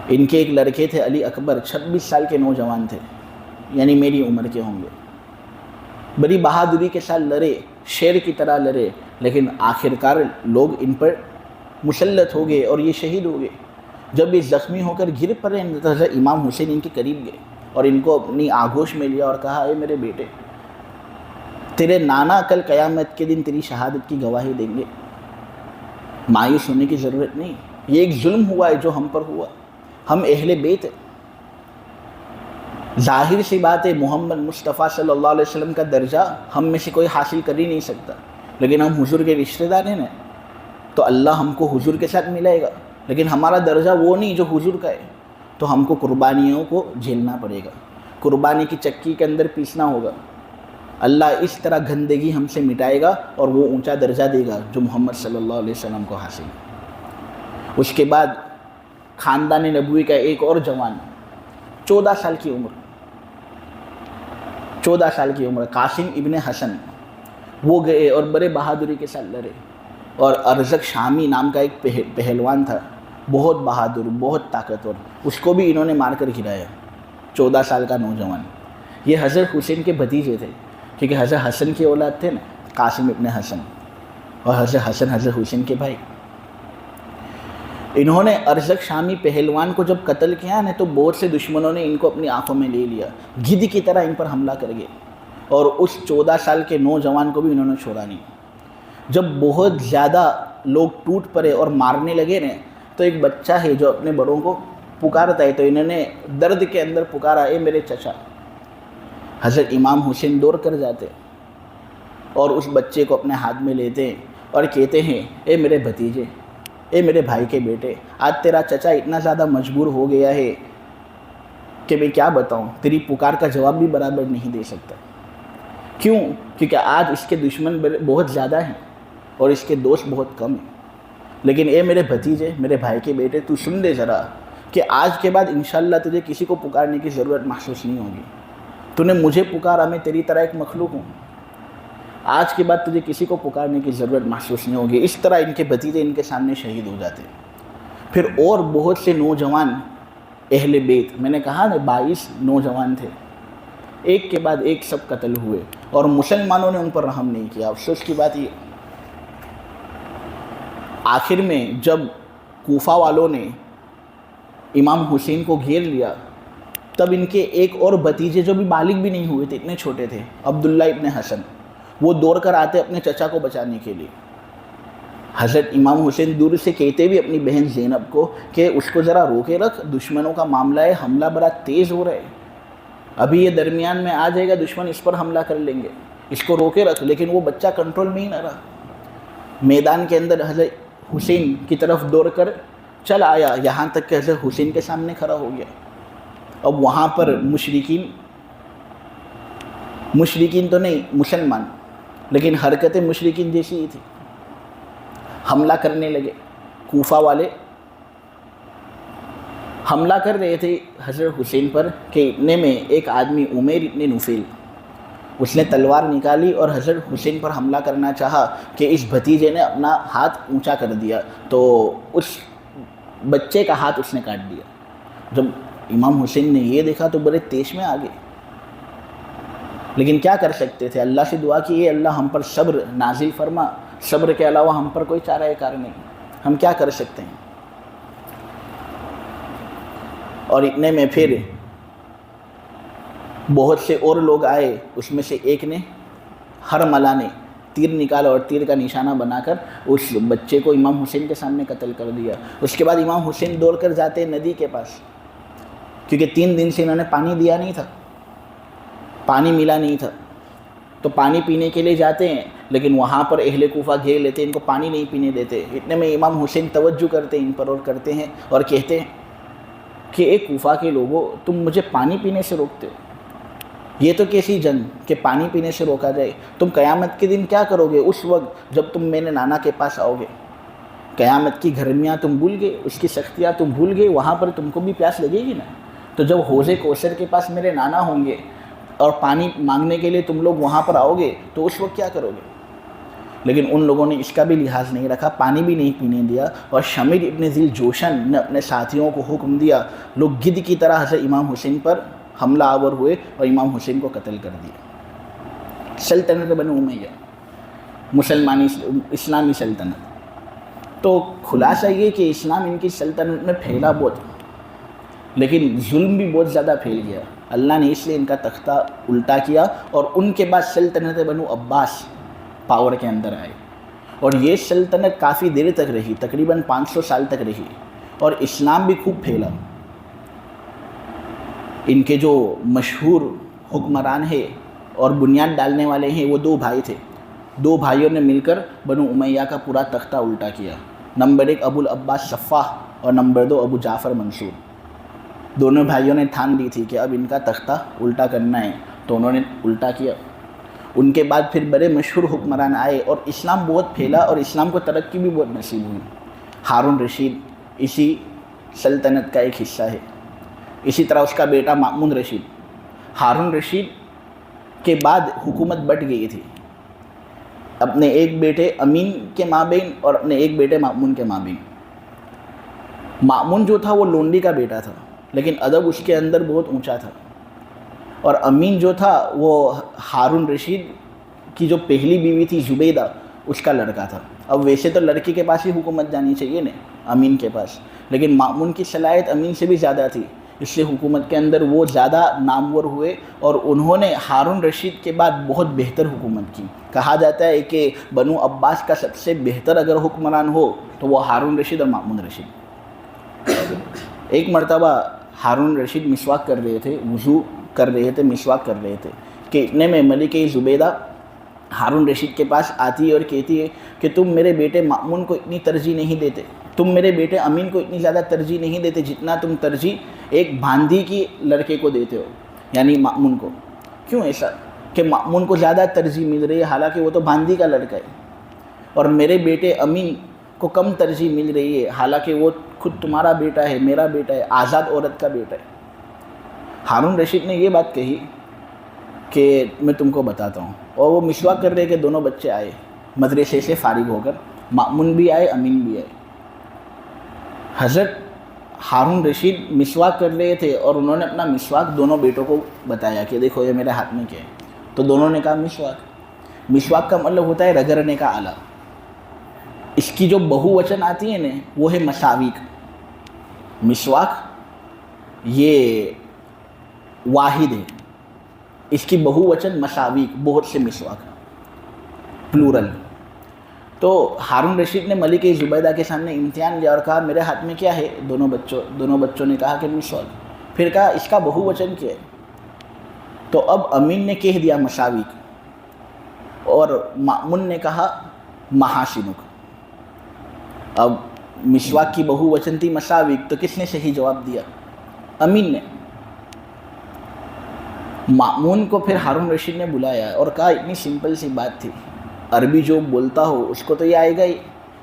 ان کے ایک لڑکے تھے علی اکبر, 26 سال کے نوجوان تھے, یعنی میری عمر کے ہوں گے. بڑی بہادری کے ساتھ لڑے, شیر کی طرح لڑے, لیکن آخرکار لوگ ان پر مسلط ہو گئے اور یہ شہید ہو گئے. جب یہ زخمی ہو کر گر پڑے تو حضرت امام حسین ان کے قریب گئے اور ان کو اپنی آغوش میں لیا اور کہا, اے میرے بیٹے, تیرے نانا کل قیامت کے دن تیری شہادت کی گواہی دیں گے, مایوس ہونے کی ضرورت نہیں. یہ ایک ظلم ہوا ہے جو ہم پر ہوا, ہم اہل بیت ہیں. ظاہر سی بات ہے محمد مصطفیٰ صلی اللہ علیہ وسلم کا درجہ ہم میں سے کوئی حاصل کر ہی نہیں سکتا, لیکن ہم حضور کے رشتہ دار ہیں نا, تو اللہ ہم کو حضور کے ساتھ ملائے گا، لیکن ہمارا درجہ وہ نہیں جو حضور کا ہے، تو ہم کو قربانیوں کو جھیلنا پڑے گا، قربانی کی چکی کے اندر پیسنا ہوگا۔ اللہ اس طرح گندگی ہم سے مٹائے گا اور وہ اونچا درجہ دے گا جو محمد صلی اللہ علیہ وسلم کو حاصل ہے۔ اس کے بعد خاندان نبوی کا ایک اور جوان، 14 سال کی عمر، 14 سال کی عمر، قاسم ابن حسن، وہ گئے اور بڑے بہادری کے ساتھ لڑے۔ اور ارزق شامی نام کا ایک پہلوان تھا، بہت بہادر، بہت طاقتور، اس کو بھی انہوں نے مار کر گرایا، 14 سال کا نوجوان۔ یہ حضرت حسین کے بھتیجے تھے، کیونکہ حضرت حسن کی اولاد تھے نا، قاسم ابن حسن، اور حضرت حسن حضرت حسین کے بھائی۔ انہوں نے ارزق شامی پہلوان کو جب قتل کیا نا، تو بہت سے دشمنوں نے ان کو اپنی آنکھوں میں لے لیا، گدھ کی طرح ان پر حملہ کر گئے، اور اس 14 سال کے نوجوان کو بھی انہوں نے چھوڑا نہیں۔ جب بہت زیادہ لوگ ٹوٹ پڑے اور مارنے لگے نا، تو ایک بچہ ہے جو اپنے بڑوں کو پکارتا ہے، تو انہوں نے درد کے اندر پکارا، اے میرے چچا۔ حضرت امام حسین دوڑ کر جاتے اور اس بچے کو اپنے ہاتھ میں لیتے ہیں اور کہتے ہیں، اے میرے بھتیجے، اے میرے بھائی کے بیٹے، آج تیرا چچا اتنا زیادہ مجبور ہو گیا ہے کہ میں کیا بتاؤں، تیری پکار کا جواب بھی برابر نہیں دے سکتا۔ کیوں؟ کیونکہ آج اس کے دشمن بہت زیادہ ہیں اور اس کے دوست بہت کم ہیں، لیکن اے میرے بھتیجے، میرے بھائی کے بیٹے، تو سن لے ذرا کہ آج کے بعد انشاءاللہ تجھے کسی کو پکارنے کی ضرورت محسوس نہیں ہوگی۔ تو نے مجھے پکارا، میں تیری طرح ایک مخلوق ہوں، آج کے بعد تجھے کسی کو پکارنے کی ضرورت محسوس نہیں ہوگی۔ اس طرح ان کے بھتیجے ان کے سامنے شہید ہو جاتے۔ پھر اور بہت سے نوجوان اہل بیت، میں نے کہا نا 22 نوجوان تھے، ایک کے بعد ایک سب قتل ہوئے، اور مسلمانوں نے ان پر رحم نہیں کیا۔ افسوس کی بات یہ، آخر میں جب کوفہ والوں نے امام حسین کو گھیر لیا، تب ان کے ایک اور بھتیجے جو بھی بالغ بھی نہیں ہوئے تھے، اتنے چھوٹے تھے، عبداللہ ابن حسن، وہ دوڑ کر آتے اپنے چچا کو بچانے کے لیے۔ حضرت امام حسین دور سے کہتے بھی اپنی بہن زینب کو کہ اس کو ذرا روکے رکھ، دشمنوں کا معاملہ ہے، حملہ بڑا تیز ہو رہا ہے، ابھی یہ درمیان میں آ جائے گا، دشمن اس پر حملہ کر لیں گے، اس کو روکے رکھ۔ لیکن وہ بچہ کنٹرول میں ہی نہ رہا، میدان کے اندر حضرت حسین کی طرف دوڑ کر چل آیا، یہاں تک کہ حضرت حسین کے سامنے کھڑا ہو گیا۔ اب وہاں پر مشرکین تو نہیں، مسلمان، لیکن حرکتیں مشرکین جیسی ہی تھی، حملہ کرنے لگے۔ کوفہ والے حملہ کر رہے تھے حضرت حسین پر کہ اتنے میں ایک آدمی عمیر ابن نفیل، اس نے تلوار نکالی اور حضرت حسین پر حملہ کرنا چاہا کہ اس بھتیجے نے اپنا ہاتھ اونچا کر دیا، تو اس بچے کا ہاتھ اس نے کاٹ دیا۔ جب امام حسین نے یہ دیکھا تو بڑے تیش میں آ گئے، لیکن کیا کر سکتے تھے؟ اللہ سے دعا کی، اے اللہ ہم پر صبر نازل فرما، صبر کے علاوہ ہم پر کوئی چارہ کار نہیں، ہم کیا کر سکتے ہیں؟ اور اتنے میں پھر بہت سے اور لوگ آئے، اس میں سے ایک نے، ہرملہ نے تیر نکالا اور تیر کا نشانہ بنا کر اس بچے کو امام حسین کے سامنے قتل کر دیا۔ اس کے بعد امام حسین دوڑ کر جاتے ندی کے پاس، کیونکہ 3 دن سے انہوں نے پانی دیا نہیں تھا، پانی ملا نہیں تھا، تو پانی پینے کے لیے جاتے ہیں، لیکن وہاں پر اہل کوفہ گھیر لیتے ہیں، ان کو پانی نہیں پینے دیتے۔ اتنے میں امام حسین توجہ کرتے ہیں ان پر اور کرتے ہیں اور کہتے ہیں کہ اے کوفہ کے لوگوں، تم مجھے پانی پینے سے روکتے ہو، یہ تو کیسی جنگ کہ پانی پینے سے روکا جائے؟ تم قیامت کے دن کیا کرو گے اس وقت جب تم میرے نانا کے پاس آؤ گے؟ قیامت کی گرمیاں تم بھول گئے، اس کی سختیاں تم بھول گئے، وہاں پر تم کو بھی پیاس لگے گی نا۔ تو جب حوض کوثر کے پاس میرے نانا ہوں گے اور پانی مانگنے کے لیے تم لوگ وہاں پر آؤ گے تو اس وقت کیا کرو گے؟ لیکن ان لوگوں نے اس کا بھی لحاظ نہیں رکھا، پانی بھی نہیں پینے دیا، اور شمیر ابن ذی الجوشن نے اپنے ساتھیوں کو حکم دیا، لوگ گدھ کی طرح حضرت امام حسین پر حملہ آور ہوئے اور امام حسین کو قتل کر دیا۔ سلطنت بنو امیہ، مسلمانی اسلامی سلطنت، تو خلاصہ یہ کہ اسلام ان کی سلطنت میں پھیلا بہت، لیکن ظلم بھی بہت زیادہ پھیل گیا۔ اللہ نے اس لیے ان کا تختہ الٹا کیا، اور ان کے بعد سلطنت بنو عباس پاور کے اندر آئے، اور یہ سلطنت کافی دیر تک رہی، تقریباً 500 سال تک رہی، اور اسلام بھی خوب پھیلا۔ ان کے جو مشہور حکمران ہیں اور بنیاد ڈالنے والے ہیں وہ 2 بھائی تھے، دو بھائیوں نے مل کر بنو امیہ کا پورا تختہ الٹا کیا. نمبر 1 ابو العباس صفاح اور نمبر 2 ابو جعفر منصور. دونوں بھائیوں نے ٹھان لی تھی کہ اب ان کا تختہ الٹا کرنا ہے, تو انہوں نے الٹا کیا. ان کے بعد پھر بڑے مشہور حکمران آئے اور اسلام بہت پھیلا اور اسلام کو ترقی بھی بہت نصیب ہوئی. ہارون رشید اسی سلطنت کا ایک حصہ ہے. اسی طرح اس کا بیٹا مأمون رشید. ہارون رشید کے بعد حکومت بٹ گئی تھی اپنے ایک بیٹے امین کے مابین اور اپنے ایک بیٹے مأمون کے مابین. مأمون جو تھا وہ لونڈی کا بیٹا تھا لیکن ادب اس کے اندر بہت اونچا تھا, اور امین جو تھا وہ ہارون رشید کی جو پہلی بیوی تھی زبیدہ اس کا لڑکا تھا. اب ویسے تو لڑکی کے پاس ہی حکومت جانی چاہیے نا, امین کے پاس, لیکن مأمون کی صلاحیت امین سے بھی زیادہ تھی, اس لیے حکومت کے اندر وہ زیادہ نامور ہوئے اور انہوں نے ہارون رشید کے بعد بہت بہتر حکومت کی. کہا جاتا ہے کہ بنو عباس کا سب سے بہتر اگر حکمران ہو تو وہ ہارون رشید اور مأمون رشید. ایک مرتبہ ہارون رشید مسواک کر رہے تھے, وضو کر رہے تھے, مسواک کر رہے تھے کہ اتنے میں ملکہ زبیدہ ہارون رشید کے پاس آتی ہے اور کہتی ہے کہ تم میرے بیٹے مأمون کو اتنی ترجیح نہیں دیتے, تم میرے بیٹے امین کو اتنی زیادہ ترجیح نہیں دیتے جتنا تم ترجیح ایک بھاندی کی لڑکے کو دیتے ہو, یعنی مأمون کو. کیوں ایسا کہ مأمون کو زیادہ ترجیح مل رہی ہے حالانکہ وہ تو بھاندی کا لڑکا ہے, اور میرے بیٹے امین کو کم ترجیح مل رہی ہے حالانکہ وہ خود تمہارا بیٹا ہے, میرا بیٹا ہے, آزاد عورت کا بیٹا ہے. ہارون رشید نے یہ بات کہی کہ میں تم کو بتاتا ہوں, اور وہ مسواک کر رہے کہ دونوں بچے آئے مدرسے سے فارغ ہو کر, مأمون بھی آئے, امین بھی آئے. حضرت ہارون رشید مسواک کر رہے تھے اور انہوں نے اپنا مسواک دونوں بیٹوں کو بتایا کہ دیکھو یہ میرے ہاتھ میں کیا ہے, تو دونوں نے کہا مسواک. مسواک کا مطلب ہوتا ہے رگڑنے کا آلہ. اس کی جو بہو وچن آتی ہے نا وہ ہے مساویک. مسواک یہ واحد ہے, اس کی بہو وچن مساویک, بہت سے مسواک, پلورل. تو ہارون رشید نے ملکہ زبیدہ کے سامنے امتحان لیا اور کہا میرے ہاتھ میں کیا ہے. دونوں بچوں نے کہا کہ مسواک. پھر کہا اس کا بہو وچن کیا ہے, تو اب امین نے کہہ دیا مساویک اور مأمون نے کہا محاسنک. اب مسواک کی بہو وچن تھی مساویک, تو کس نے صحیح جواب دیا؟ امین نے. مأمون کو پھر ہارون رشید نے بلایا اور کہا اتنی سمپل سی بات تھی, عربی جو بولتا ہو اس کو تو یہ آئے گا ہی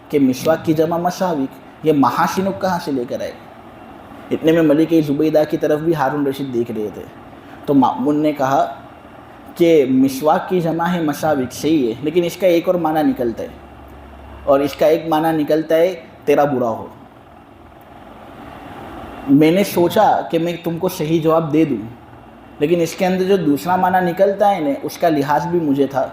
کہ مسواک کی جمع مساویک, یہ محاسنک کہاں سے لے کر آئے؟ اتنے میں ملکہ زبیدہ کی طرف بھی ہارون رشید دیکھ رہے تھے. تو مأمون نے کہا کہ مسواک کی جمع ہے مساویک, صحیح ہے, لیکن اس کا ایک اور معنی نکلتا ہے, اور اس کا ایک معنی نکلتا ہے تیرا برا ہو. میں نے سوچا کہ میں تم کو صحیح جواب دے دوں, لیکن اس کے اندر جو دوسرا معنی نکلتا ہے نا اس کا لحاظ بھی مجھے تھا,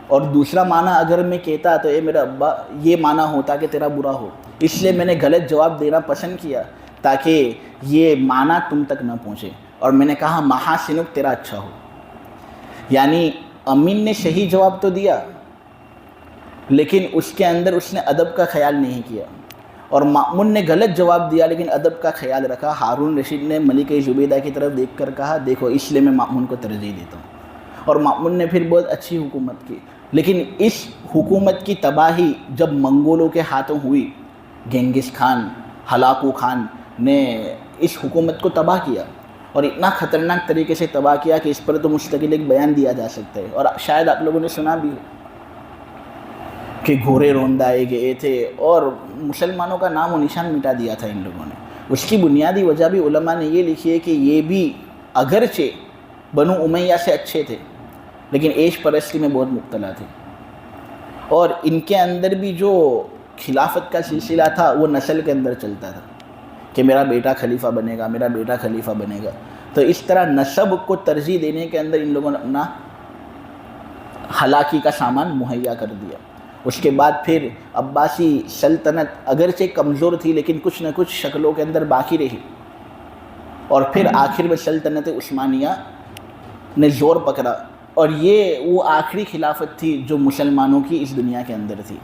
اور دوسرا معنی اگر میں کہتا تو اے میرا ابا یہ معنی ہوتا کہ تیرا برا ہو, اس لیے میں نے غلط جواب دینا پسند کیا تاکہ یہ معنی تم تک نہ پہنچے, اور میں نے کہا محاسنک تیرا اچھا ہو. یعنی امین نے صحیح جواب تو دیا لیکن اس کے اندر اس نے ادب کا خیال نہیں کیا, اور مأمون نے غلط جواب دیا لیکن ادب کا خیال رکھا. ہارون رشید نے ملکہ زبیدہ کی طرف دیکھ کر کہا دیکھو اس لیے میں مأمون کو ترجیح دیتا ہوں, اور مأمون نے پھر بہت اچھی حکومت کی. لیکن اس حکومت کی تباہی جب منگولوں کے ہاتھوں ہوئی, گنگس خان, ہلاکو خان نے اس حکومت کو تباہ کیا, اور اتنا خطرناک طریقے سے تباہ کیا کہ اس پر تو مستقل ایک بیان دیا جا سکتا ہے, اور شاید آپ لوگوں نے سنا بھی ہو کہ گھوڑے روندائے گئے تھے اور مسلمانوں کا نام و نشان مٹا دیا تھا ان لوگوں نے. اس کی بنیادی وجہ بھی علماء نے یہ لکھی ہے کہ یہ بھی اگرچہ بنو امیہ سے اچھے تھے لیکن عیش پرستی میں بہت مبتلا تھے, اور ان کے اندر بھی جو خلافت کا سلسلہ تھا وہ نسل کے اندر چلتا تھا کہ میرا بیٹا خلیفہ بنے گا, میرا بیٹا خلیفہ بنے گا. تو اس طرح نسب کو ترجیح دینے کے اندر ان لوگوں نے اپنا ہلاکی کا سامان مہیا کر دیا. اس کے بعد پھر عباسی سلطنت اگرچہ کمزور تھی لیکن کچھ نہ کچھ شکلوں کے اندر باقی رہی, اور پھر آخر میں سلطنت عثمانیہ نے زور پکڑا, اور یہ وہ آخری خلافت تھی جو مسلمانوں کی اس دنیا کے اندر تھی.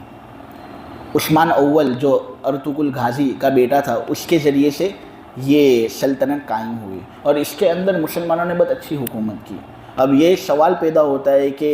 عثمان اول جو ارطغرل غازی کا بیٹا تھا اس کے ذریعے سے یہ سلطنت قائم ہوئی, اور اس کے اندر مسلمانوں نے بہت اچھی حکومت کی. اب یہ سوال پیدا ہوتا ہے کہ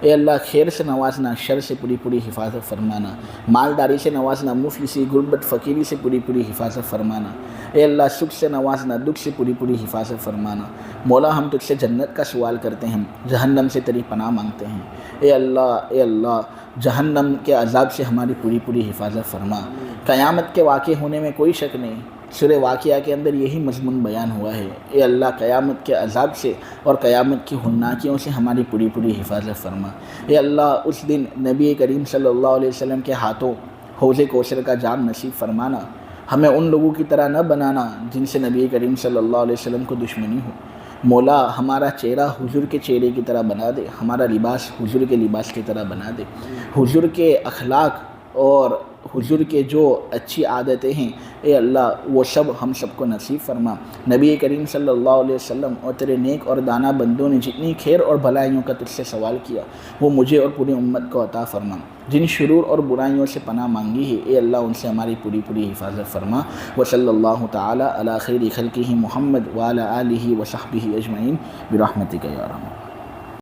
اے اللہ خیر سے نوازنا، شر سے پوری پوری حفاظت فرمانا، مالداری سے نوازنا، مفلسی غربت فقیری سے پوری پوری حفاظت فرمانا، اے اللہ سکھ سے نوازنا، دکھ سے پوری پوری حفاظت فرمانا۔ مولا ہم تجھ سے جنت کا سوال کرتے ہیں، جہنم سے تیری پناہ مانگتے ہیں۔ اے اللہ جہنم کے عذاب سے ہماری پوری پوری حفاظت فرما۔ قیامت کے واقع ہونے میں کوئی شک نہیں، سورہ واقعہ کے اندر یہی مضمون بیان ہوا ہے۔ اے اللہ قیامت کے عذاب سے اور قیامت کی ہولناکیوں سے ہماری پوری پوری حفاظت فرما۔ اے اللہ اس دن نبی کریم صلی اللہ علیہ وسلم کے ہاتھوں حوض کوثر کا جام نصیب فرمانا، ہمیں ان لوگوں کی طرح نہ بنانا جن سے نبی کریم صلی اللہ علیہ وسلم کو دشمنی ہو۔ مولا ہمارا چہرہ حضور کے چہرے کی طرح بنا دے، ہمارا لباس حضور کے لباس کی طرح بنا دے، حضور کے اخلاق اور حضور کے جو اچھی عادتیں ہیں اے اللہ وہ سب ہم سب کو نصیب فرما۔ نبی کریم صلی اللہ علیہ وسلم اور تیرے نیک اور دانا بندوں نے جتنی خیر اور بھلائیوں کا تجھ سے سوال کیا وہ مجھے اور پوری امت کو عطا فرما۔ جن شرور اور برائیوں سے پناہ مانگی ہے اے اللہ ان سے ہماری پوری پوری حفاظت فرما۔ وصلی اللہ تعالی علی خیر خلقہ محمد وعلی آلہ وصحبہ اجمعین برحمتک یا ارحم۔